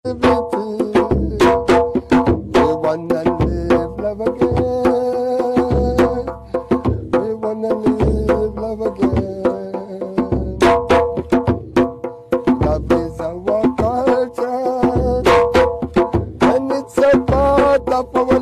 We wanna live love again. We wanna live love again. Love is our culture, and it's a part of our